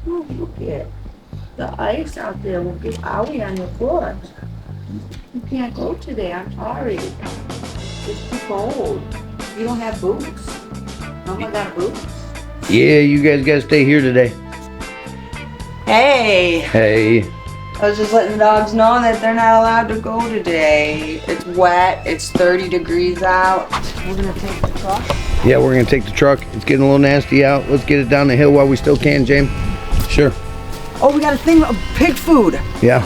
Oh, look at the ice out there will get owie on your foot. You can't go today, I'm sorry. It's too cold. You don't have boots? Mama got boots? Yeah, you guys gotta stay here today. Hey! Hey. I was just letting the dogs know that they're not allowed to go today. It's wet, it's 30 degrees out. We're gonna take the truck. Yeah, we're gonna take the truck. It's getting a little nasty out. Let's get it down the hill while we still can, James. Sure. Oh, we got a thing of pig food. Yeah.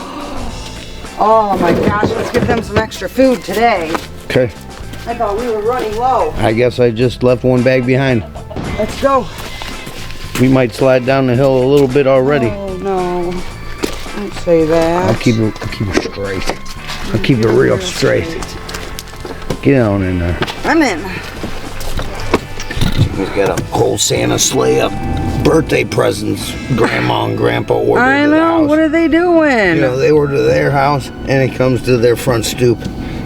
Oh my gosh, let's give them some extra food today. Okay. I thought we were running low. I guess I just left one bag behind. Let's go. We might slide down the hill a little bit already. Oh no. Don't say that. I'll keep it straight. I'll keep it real straight. Get on in there. I'm in. He's got a whole Santa sleigh of birthday presents Grandma and Grandpa ordered. I know. What are they doing? You know, they order to their house and it comes to their front stoop.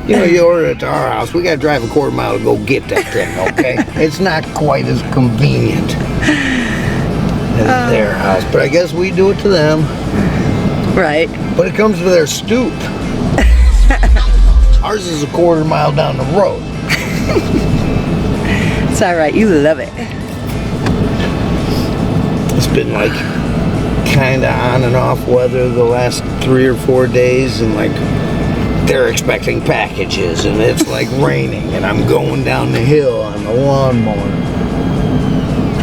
You know, you order it to our house, we gotta drive a quarter mile to go get that thing, okay? It's not quite as convenient as their house, but I guess we do it to them. Right. But it comes to their stoop. Ours is a quarter mile down the road. It's alright, you love it. It's been like kinda on and off weather the last 3 or 4 days, and like they're expecting packages, and it's like raining, and I'm going down the hill on the lawnmower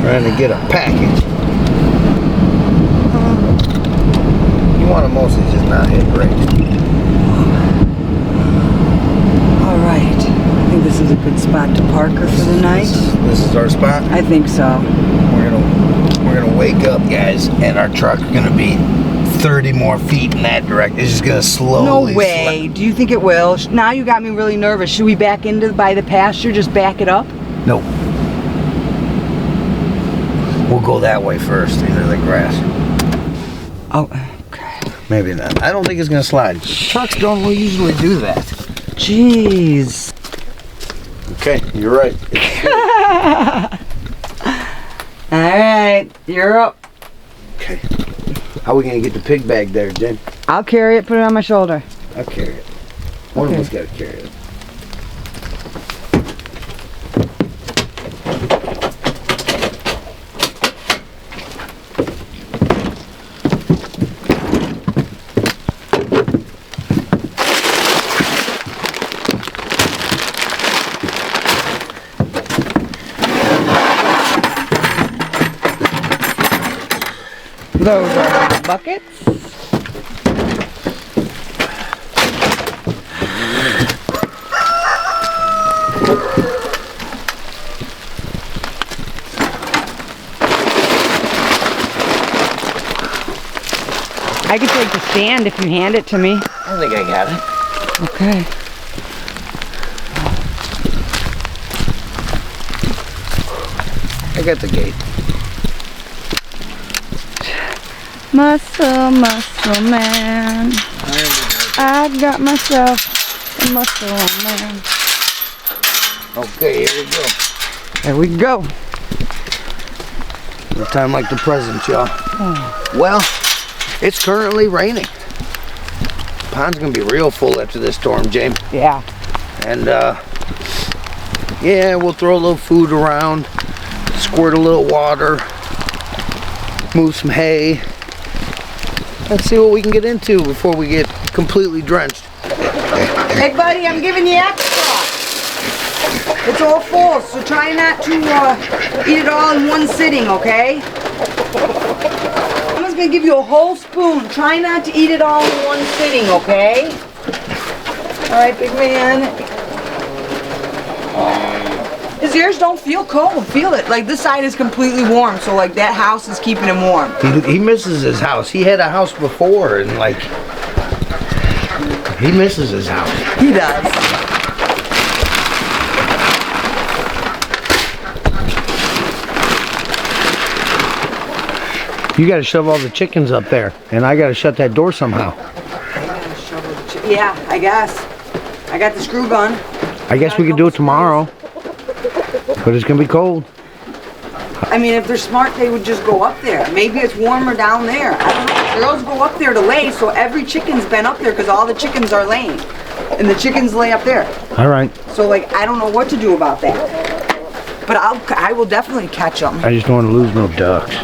trying to get a package. You want to mostly just not hit brakes. Alright. I think this is a good spot to park her for the night. This is our spot. I think so. We're gonna wake up, guys, and our truck's gonna be 30 more feet in that direction. It's just gonna slowly. No way. Do you think it will? Now you got me really nervous. Should we back into by the pasture? Just back it up? No. We'll go that way first into the grass. Oh, okay. Maybe not. I don't think it's gonna slide. Trucks don't usually do that. Jeez. Okay, you're right. Alright, you're up. Okay. How are we gonna get the pig bag there, Jen? I'll carry it, put it on my shoulder. I'll carry it. One of us gotta carry it. Those are the buckets. I could take the stand if you hand it to me. I think I got it. Okay. I got the gate. Muscle, muscle man. I got myself a muscle man. Okay, here we go. There we go. No time like the present, y'all. Well, it's currently raining. Pond's gonna be real full after this storm, James. Yeah. And yeah, we'll throw a little food around, squirt a little water, move some hay. Let's see what we can get into before we get completely drenched. Hey buddy, I'm giving you extra. It's all full, so try not to eat it all in one sitting, okay? I'm just gonna give you a whole spoon. Try not to eat it all in one sitting, okay? All right, big man. His ears don't feel cold. Feel it. Like this side is completely warm, so like that house is keeping him warm. He misses his house. He had a house before, and like he misses his house. He does. You got to shove all the chickens up there, and I got to shut that door somehow. Yeah, I guess. I got the screw gun. I guess we could do it tomorrow, but it's gonna be cold. I mean, if they're smart, they would just go up there. Maybe it's warmer down there. I don't know. Girls go up there to lay, so every chicken's been up there because all the chickens are laying. And the chickens lay up there. All right. So, like, I don't know what to do about that. But I will definitely catch them. I just don't want to lose no ducks.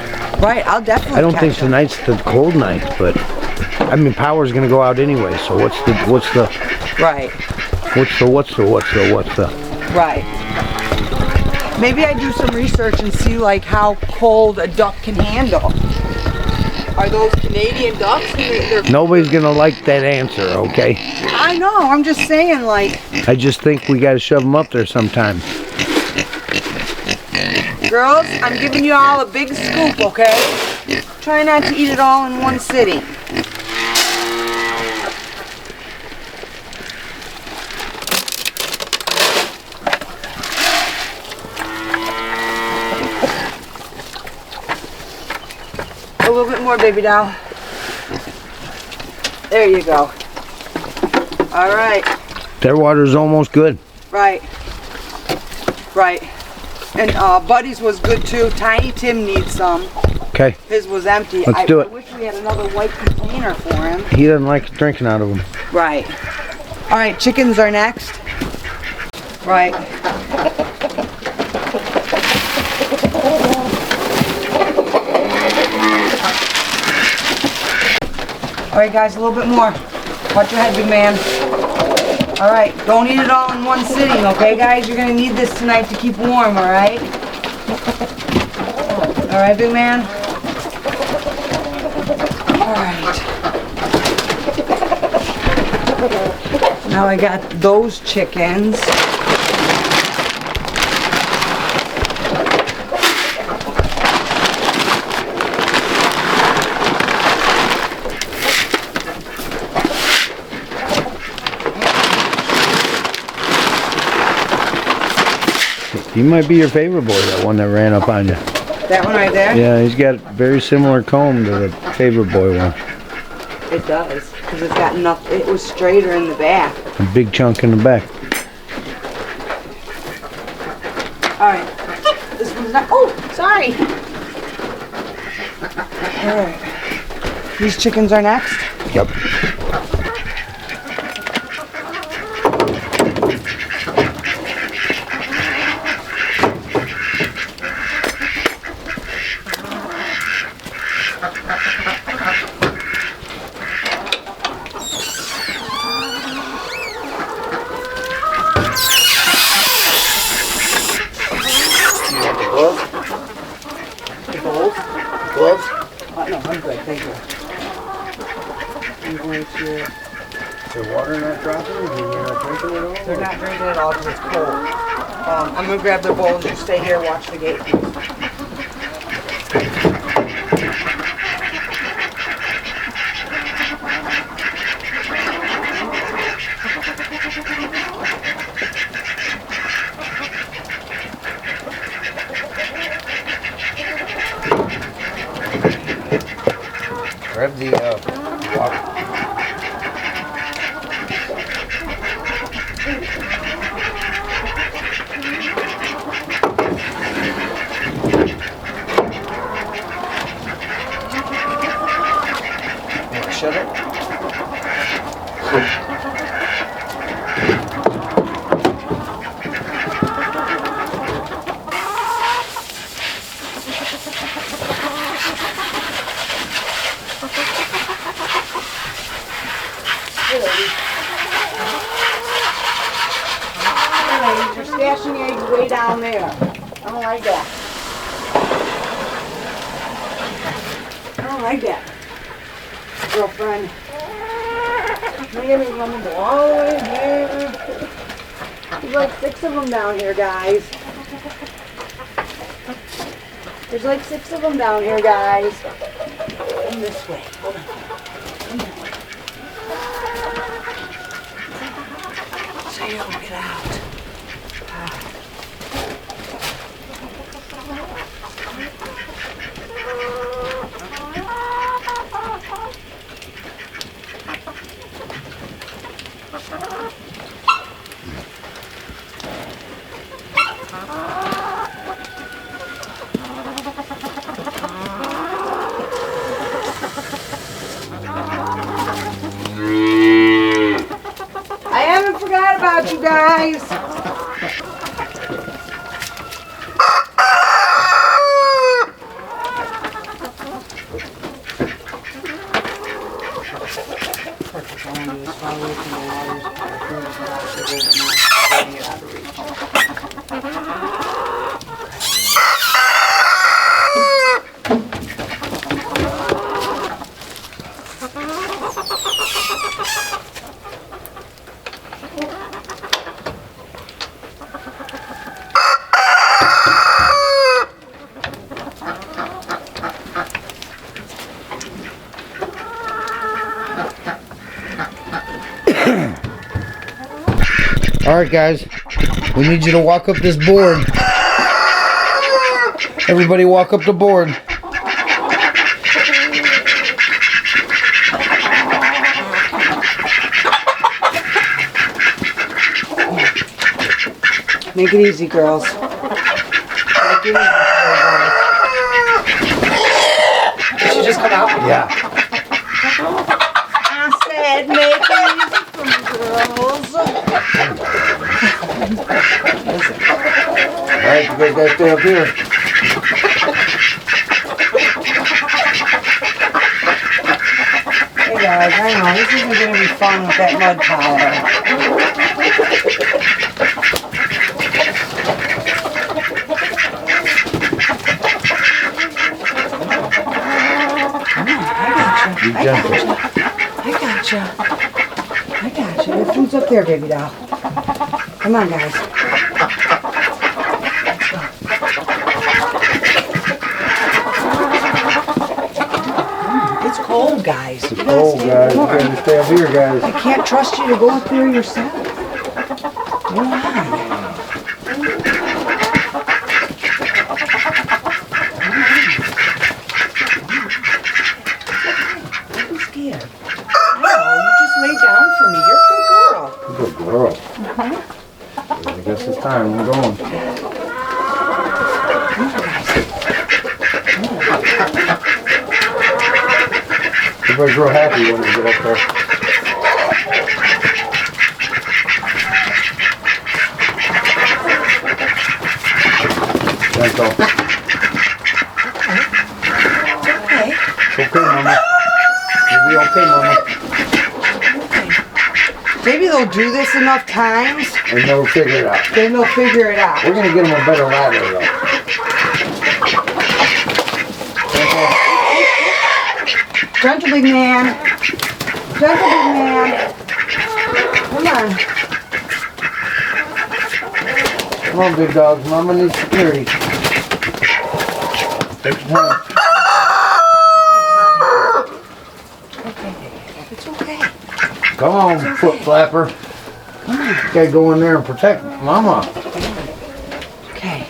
Right, I'll definitely I don't catch think them. tonight's the cold night, but I mean, power's gonna go out anyway. So what's the Right. Right. Maybe I do some research and see like how cold a duck can handle. Are those Canadian ducks? Nobody's gonna like that answer, okay? I know, I'm just saying like. I just think we gotta shove them up there sometime. Girls, I'm giving you all a big scoop, okay? Try not to eat it all in one sitting. A little bit more, baby doll. There you go. All right. Their water's almost good. Right. Right. And Buddy's was good too. Tiny Tim needs some. Okay. His was empty. Let's do it. I wish we had another white container for him. He doesn't like drinking out of them. Right. All right, chickens are next. Right. All right, guys, a little bit more. Watch your head, big man. All right, don't eat it all in one sitting, okay, guys? You're gonna need this tonight to keep warm, all right? All right, big man? All right. Now I got those chickens. He might be your favorite boy, that one that ran up on you. That one right there? Yeah, he's got a very similar comb to the favorite boy one. It does, because it's got enough, it was straighter in the back. A big chunk in the back. All right, this one's not, oh, sorry. All right, these chickens are next? Yep. Gloves? No, I'm good, thank you. I'm going to... Is the water not dropping? Are you not drinking at all? They're not drinking at all because it's cold. I'm going to grab their bowls. You stay here, watch the gate, please. Grab the water. Shut it. You're stashing eggs way down there. I don't like that. I don't like that. Girlfriend. Look at me running all the way here. There's like 6 of them down here, guys. There's like 6 of them down here, guys. Come this way. Hold on. Come on. So you don't get out. guys. All right, guys, we need you to walk up this board. Everybody walk up the board. Make it easy, girls. Make it easy, girls. Did she just come out? Yeah. I said make it easy for me, girls. All right, you guys gotta stay up here. Hey guys, I know this isn't gonna be fun with that mud collar. Be gentle. I got you. Your food's up there, baby doll. Come on, guys. It's cold, guys. It's cold, guys. You gotta stay up here, guys. I can't trust you to go up there yourself. Come on. Don't be scared. No, you just lay down for me. You're a good girl. Good girl. I guess it's time. We're going. Everybody's real happy when we get up there. Gentle. Okay. It's okay, Mama. You'll be okay, Mama. Maybe they'll do this enough times, And they'll figure it out. then they'll figure it out. We're gonna get them a better ladder, though. Gentle, big man. Gentle, big man. Come on. Come on, big dogs. Mama needs security. Take your time. It's okay. Come on, foot flapper. Come on. You gotta go in there and protect Mama. Okay.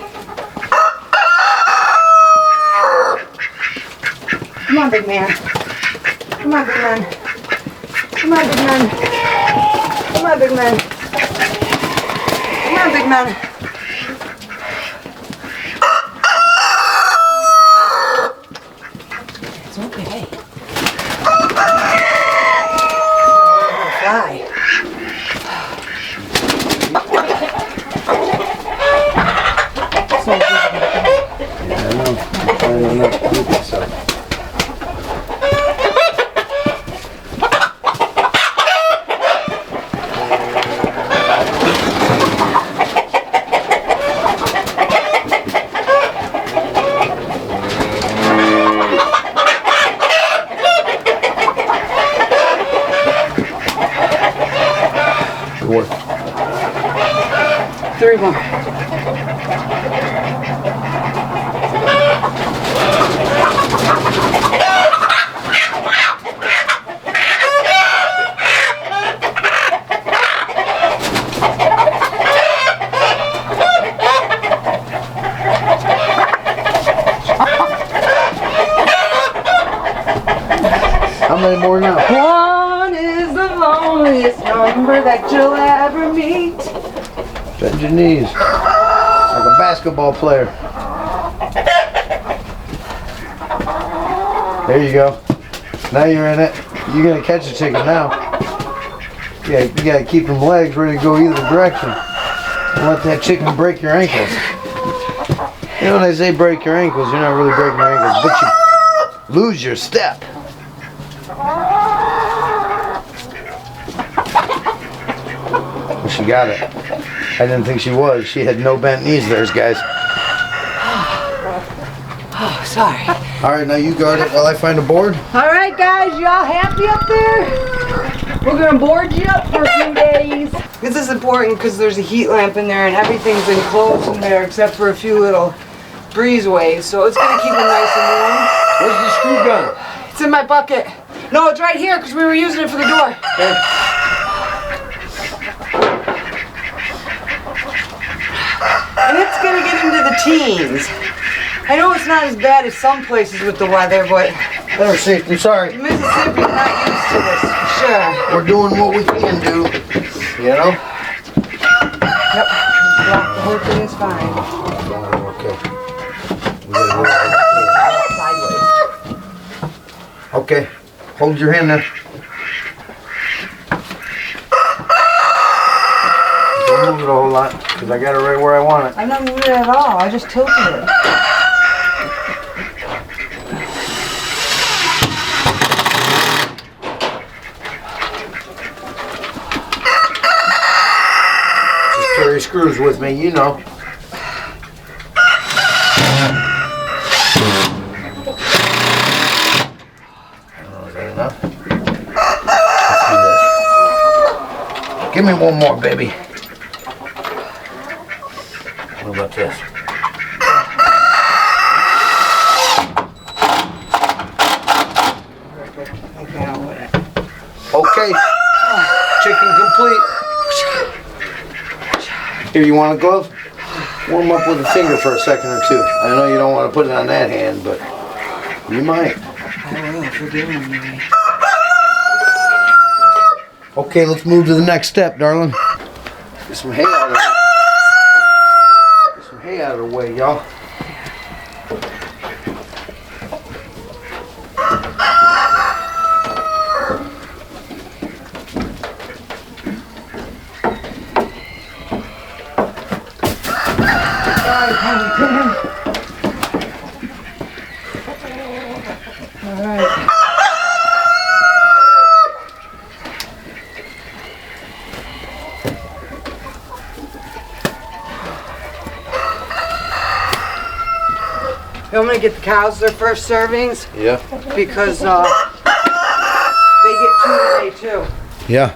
Come on, big man. Come on, big man. Come on, big man. Come on, big man. Come on, big man. It's okay. Fly. So good. I know. I'm trying not to do this stuff. Good work. 3-1. How many more now? One is the loneliest number that you'll ever meet. Bend your knees. Like a basketball player. There you go. Now you're in it. You're gonna catch a chicken now. Yeah, you gotta keep them legs ready to go either direction. Don't let that chicken break your ankles. You know when they say break your ankles, you're not really breaking your ankles, but you lose your step. Well, she got it. I didn't think she was. She had no bent knees there, guys. Oh, sorry. All right, now you guard it while I find a board. All right, guys, y'all happy up there? We're gonna board you up for a few days. This is important because there's a heat lamp in there and everything's enclosed in there except for a few little breezeways, so it's gonna keep it nice and warm. Where's the screw gun? It's in my bucket. No, it's right here because we were using it for the door. Okay. And it's gonna get into the teens. I know it's not as bad as some places with the weather, but Better safe than sorry. Mississippi's not used to this, for sure. We're doing what we can do, you know? Yep, block the whole thing is fine. Okay. We gotta go Sideways. okay. Hold your hand there. Don't move it a whole lot, because I got it right where I want it. I'm not moving it at all, I just tilted it. Carry screws with me, you know. Is that enough? Let's do this. Give me one more, baby. What about this? Okay. Chicken complete. Here, you want a glove? Warm up with a finger for a second or two. I know you don't want to put it on that hand, but you might. I will, forgive me. Okay, let's move to the next step, darling. Get some hay out of the Get some hay out of the way, y'all. I'm gonna get the cows their first servings Yeah. because they get two today too. Yeah.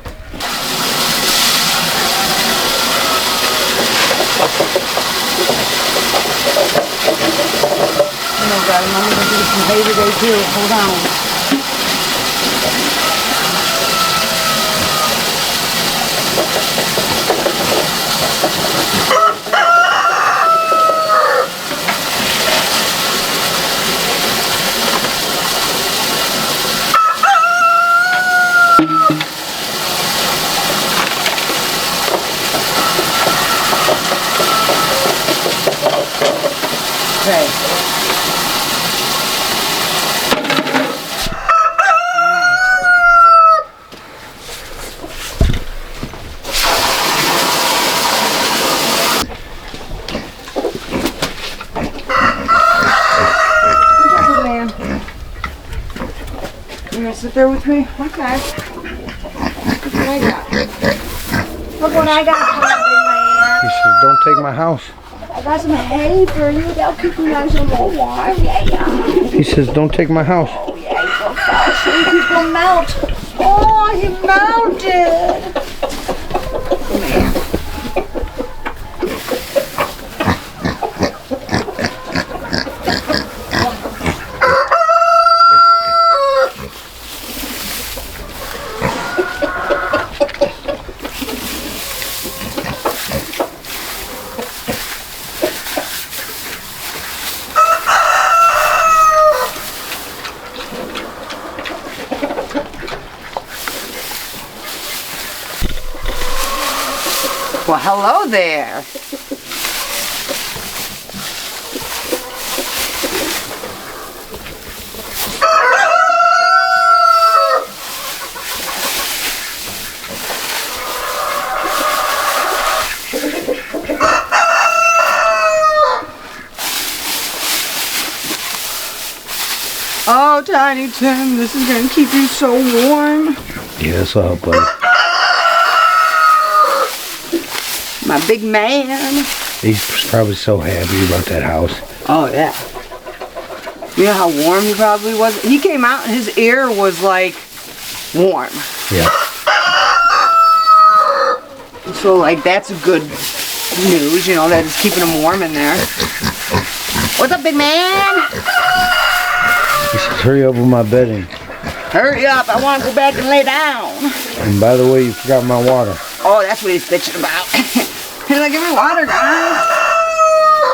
Oh God, I'm gonna do some hay today too. Hold on. Okay. Man. You gonna sit there with me? Okay. Look what I got. Look what I got. Come on, big man. He says, don't take my house. I got some hay for you. They'll keep you nice and warm. Yeah. He says, don't take my house. Oh yeah, he's gonna fall asleep. He's gonna melt. Oh, he melted. Come here. Well, hello there. Tiny Tim. This is gonna keep you so warm. Yeah, that's all, buddy. My big man. He's probably so happy about that house. Oh yeah. You know how warm he probably was? He came out and his ear was like warm. Yeah. So like that's good news, you know, that it's keeping him warm in there. What's up, big man? He says, hurry up with my bedding. Hurry up, I want to go back and lay down. And by the way, you forgot my water. Oh, that's what he's bitching about. He's like, give me water, guys.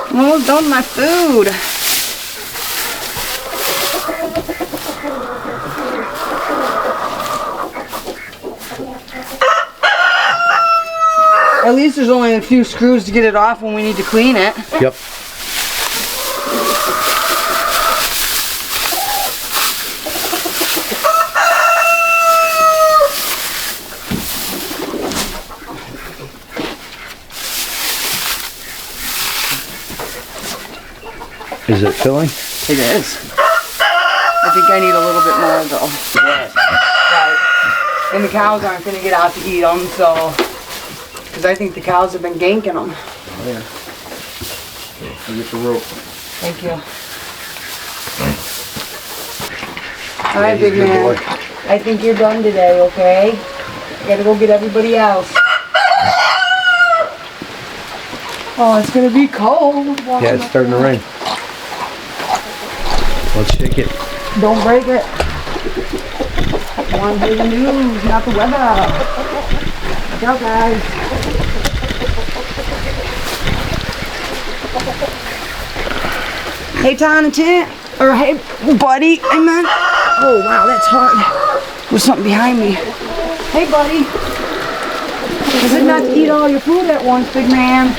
I'm almost done with my food. At least there's only a few screws to get it off when we need to clean it. Yep. Is it filling? It is. I think I need a little bit more though. Yes. Right. And the cows aren't going to get out to eat them, so... Because I think the cows have been ganking them. Oh, yeah. I'll get the rope. Thank you. All right, big man. I think you're done today, okay? I gotta go get everybody else. Oh, it's gonna be cold. Yeah, it's starting to rain. Let's shake it. Don't break it. I want to hear the news, not the weather. Watch out, guys. Hey, Tiny Tim. Or hey, buddy. I meant. Oh, wow, that's hard. There's something behind me. Hey, buddy. I said not to eat all your food at once, big man.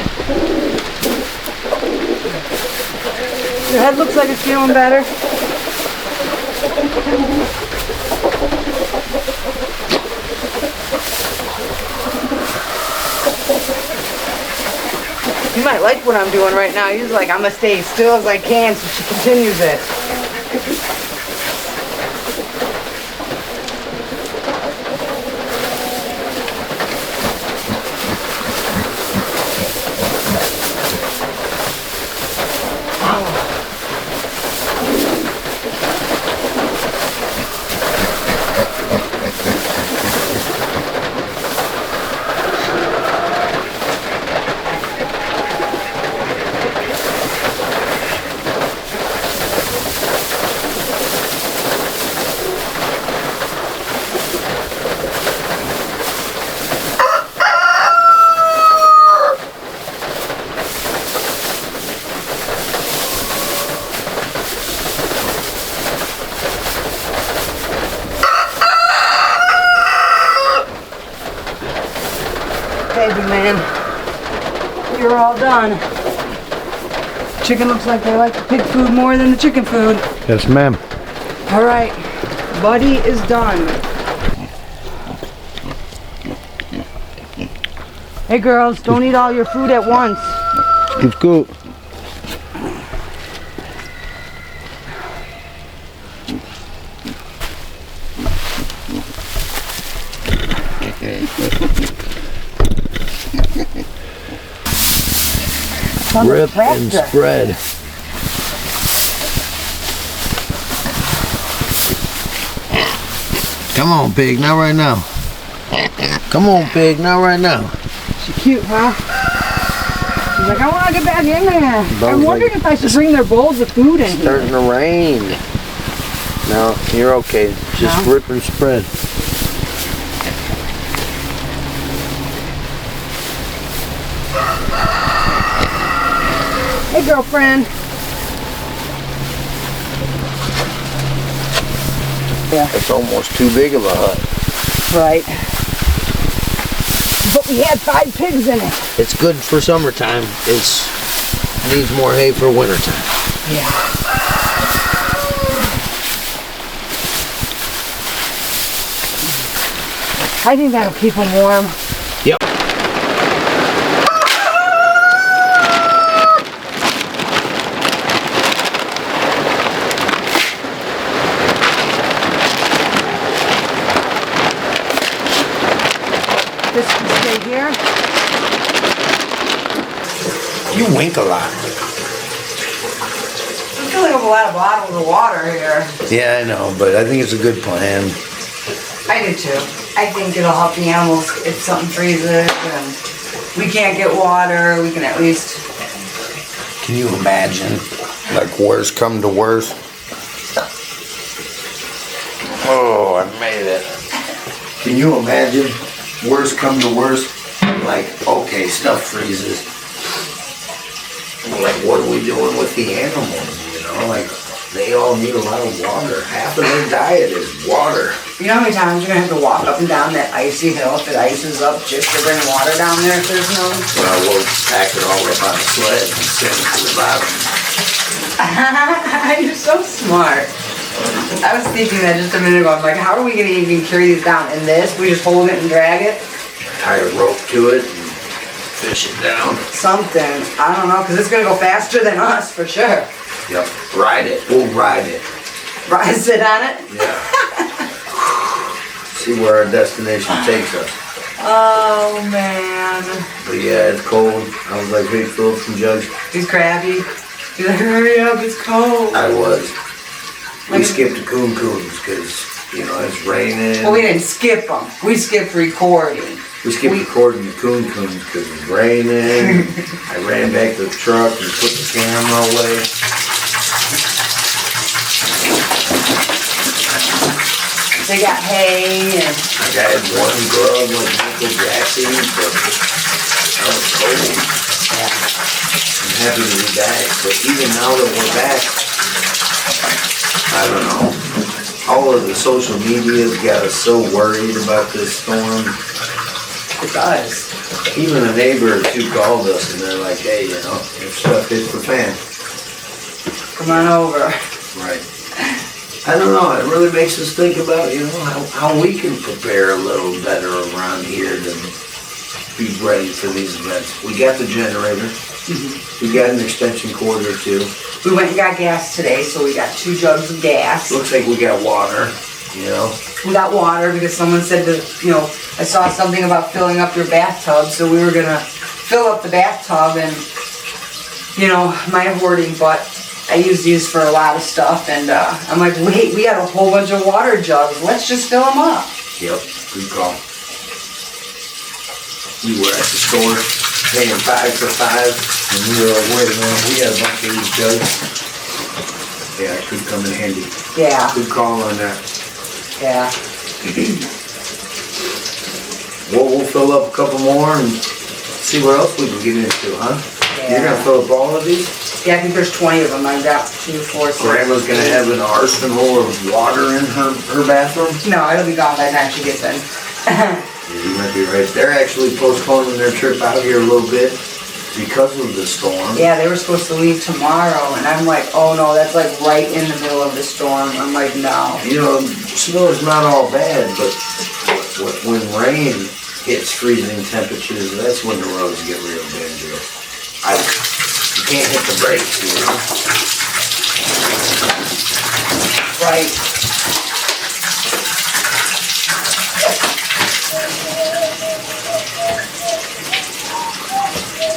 Your head looks like it's feeling better. You might like what I'm doing right now. He's like, I'm gonna stay as still as I can so she continues it. Baby man, you're all done. Chicken looks like they like the pig food more than the chicken food. Yes, ma'am. All right, Buddy is done. Hey girls, don't eat all your food at once. Scoop, scoop. Rip and spread. Come on, pig, not right now. Come on, pig, not right now. She's cute, huh? She's like, I want to get back in there. I'm wondering if I should bring their bowls of food in here. Starting to rain. No, you're okay. Just No? rip and spread. Hey, girlfriend. Yeah. It's almost too big of a hut. Right. But we had 5 pigs in it. It's good for summertime. It's needs more hay for wintertime. Yeah. I think that'll keep them warm. Yep. this can stay here. You wink a lot. I'm filling up a lot of bottles of water here. Yeah, I know, but I think it's a good plan. I do too. I think it'll help the animals if something freezes and we can't get water, we can at least... Can you imagine, like, worst come to worst? Oh, I made it. Can you imagine, worst come to worst? Like, okay, stuff freezes. Like, what are we doing with the animals, you know? Like, they all need a lot of water. Half of their diet is water. You know how many times you're going to have to walk up and down that icy hill if it ices up just to bring water down there if there's no... Well, we'll pack it all up on a sled and send it to the bottom. You're so smart. I was thinking that just a minute ago. I'm like, how are we going to even carry these down? In this? We just hold it and drag it? Tie a rope to it and fish it down. Something. I don't know, because it's going to go faster than us, for sure. Yep. Ride it. We'll ride it. Sit on it? Yeah. See where our destination takes us. Oh, man. But yeah, it's cold. I was like, hey, fill up some jugs. He's crabby. He's like, hurry up, it's cold. I was. We Like- skipped the coons because, you know, it's raining. Well, we didn't skip them. We skipped recording. We skipped recording the coons because it's raining. I ran back to the truck and put the camera away. They got hay and... I had one grub like Michael Jackson, but I was cold. I'm happy to be back, but even now that we're back, I don't know. All of the social media's got us so worried about this storm. It does. Even a neighbor or two called us and they're like, hey, you know, if stuff hits the fan. Come on over. Right. I don't know, it really makes us think about, you know, how we can prepare a little better around here to be ready for these events. We got the generator. We got an extension cord or two. We went and got gas today, so we got 2 jugs of gas. Looks like we got water, you know. We got water because someone said to, you know, I saw something about filling up your bathtub, so we were gonna fill up the bathtub and, you know, my wording, but I use these for a lot of stuff, and I'm like, wait, we got a whole bunch of water jugs. Let's just fill them up. Yep, good call. We were at the store paying $5 for 5, and we were like, wait a minute, we got a bunch of these jugs. Yeah, it could come in handy. Yeah, Good call on that. yeah. Well, we'll fill up a couple more and see what else we can get into, huh? You're Yeah. gonna fill up all of these? Yeah, I think there's 20 of them. I got 2, 4, 6. Grandma's gonna have an arsenal of water in her bathroom? No, it'll be gone by the time she gets in. Yeah, you might be right. They're actually postponing their trip out here a little bit because of the storm. Yeah, they were supposed to leave tomorrow, and I'm like, oh no, that's like right in the middle of the storm. I'm like, no. You know, snow is not all bad, but when rain hits freezing temperatures, that's when the roads get real dangerous. You can't hit the brakes, you know? Right.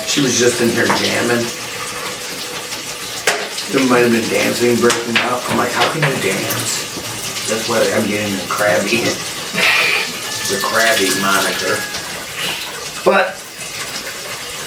She was just in here jamming. There might have been dancing breaking out. I'm like, how can you dance? That's why I'm getting the crabby moniker. But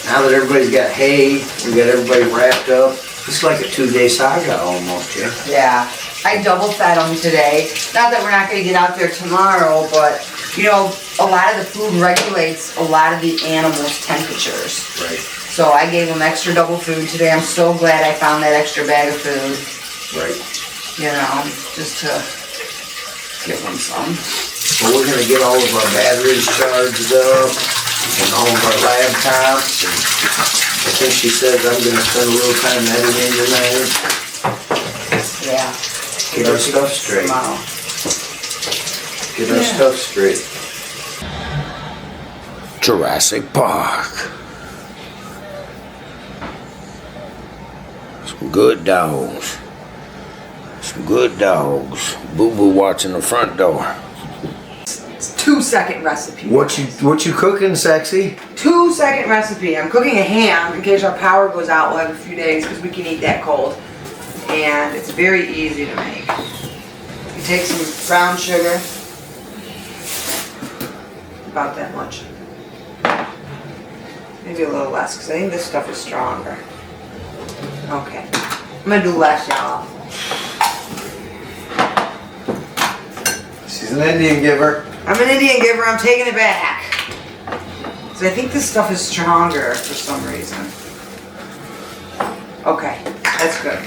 now that everybody's got hay, we got everybody wrapped up. It's like a 2-day saga almost, yeah. Yeah. I double fed them today. Not that we're not going to get out there tomorrow, but you know, a lot of the food regulates a lot of the animals' temperatures. Right. So I gave them extra double food today. I'm so glad I found that extra bag of food. Right. You know, just to give them some. Well, we're gonna get all of our batteries charged up and all of our laptops. And I think she says I'm gonna spend a little time editing tonight. Yeah. Get our stuff straight. Tomorrow. Get our stuff straight. Jurassic Park. Some good dogs. Some good dogs. Boo Boo watching the front door. 2-second recipe. What you cooking, sexy? 2-second recipe. I'm cooking a ham in case our power goes out. We'll have a few days because we can eat that cold. And it's very easy to make. You take some brown sugar. About that much. Maybe a little less because I think this stuff is stronger. Okay. I'm going to do less, y'all. She's an Indian giver. I'm an Indian giver, I'm taking it back. So I think this stuff is stronger for some reason. Okay, that's good.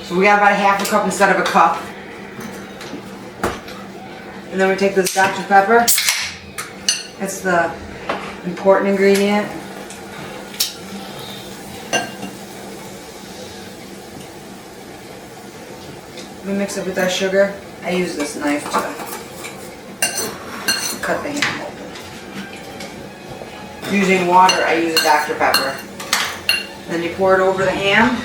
So we got about a half a cup instead of a cup. And then we take this Dr. Pepper. That's the important ingredient. We mix it with our sugar. I use this knife to cut the ham open. Using water, I use a Dr. Pepper. Then you pour it over the ham.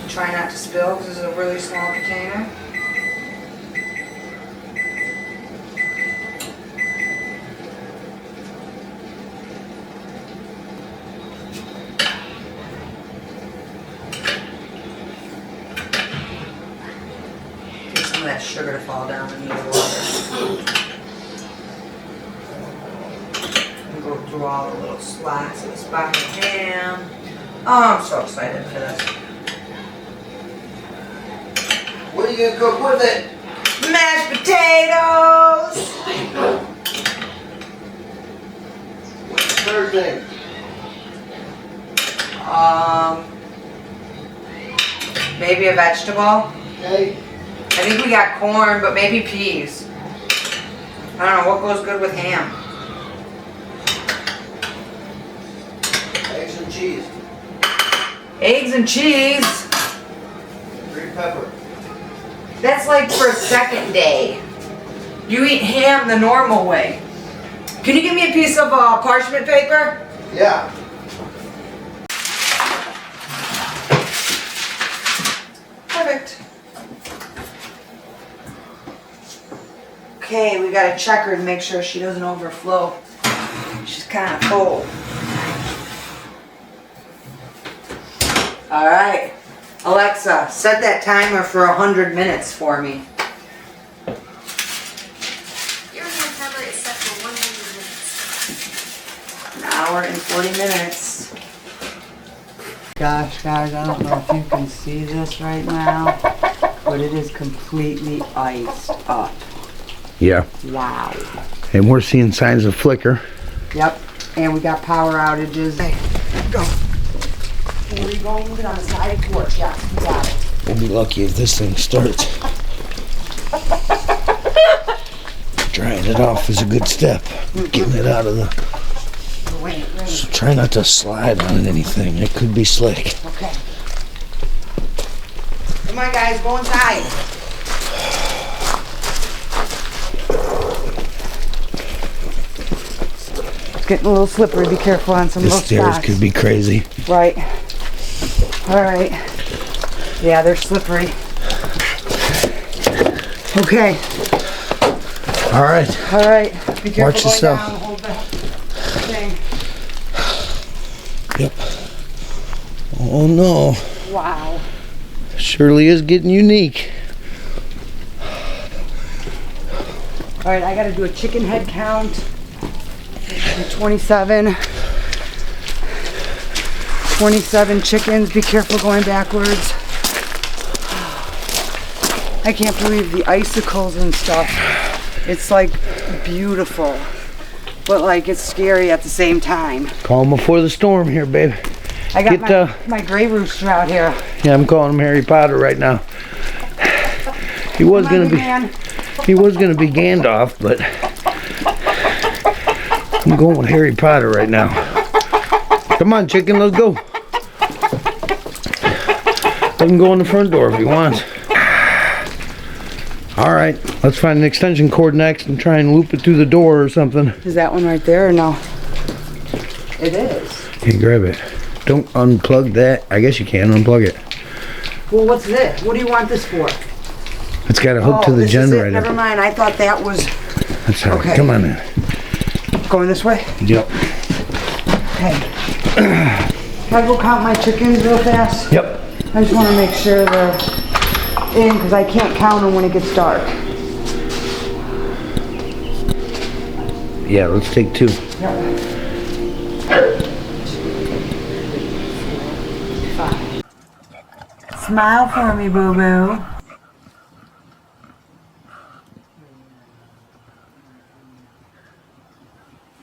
Try not to spill because this is a really small container. Get some of that sugar to fall down into the water. And go through all the little slats of the spotted ham. Oh, I'm so excited for this. What are you gonna cook with it? Mashed potatoes! What's the third thing? Maybe a vegetable. Okay. I think we got corn, but maybe peas. I don't know, what goes good with ham? Eggs and cheese. Eggs and cheese? Green pepper. That's like for a second day. You eat ham the normal way. Can you give me a piece of parchment paper? Yeah. Perfect. Okay, we gotta check her to make sure she doesn't overflow. She's kind of full. All right, Alexa, set that timer for 100 minutes for me. Your hand timer is set for 100 minutes. An hour and 40 minutes. Gosh, guys, I don't know if you can see this right now, but it is completely iced up. Yeah. Wow. And we're seeing signs of flicker. Yep, and we got power outages. Hey, go. Where are you going? Move it on the side porch. Yes, we got it. We'll be lucky if this thing starts. Drying it off is a good step. Getting it out of the... Wait. So try not to slide on anything. It could be slick. Okay. Come on, guys, go inside. It's getting a little slippery. Be careful on some The little stairs spots. could be crazy. Right. All right. Yeah, they're slippery. Okay. All right. All right. Be careful Watch going yourself. down. Hold the thing. Yep. Oh no. Wow. Surely is getting unique. All right, I got to do a chicken head count. 27 chickens. Be careful going backwards. I can't believe the icicles and stuff. It's like beautiful, but like it's scary at the same time. Calm before the storm here, babe. I got Get, my gray rooster out here. Yeah, I'm calling him Harry Potter right now. He was Come on, gonna be man. he was gonna be Gandalf, but I'm going with Harry Potter right now. Come on, chicken, let's go. Let him go in the front door if he wants. All right, let's find an extension cord next and try and loop it through the door or something. Is that one right there or no? It is. Hey, grab it. Don't unplug that. I guess you can unplug it. Well, what's this? What do you want this for? It's got a hook to the this is it. generator. Never mind. I thought that was That's all right. Okay. Come on in. going this way. Yep. Okay. Can I go count my chickens real fast? Yep. I just want to make sure they're in because I can't count them when it gets dark. Yeah, let's take 2. Yep. Smile for me, boo-boo.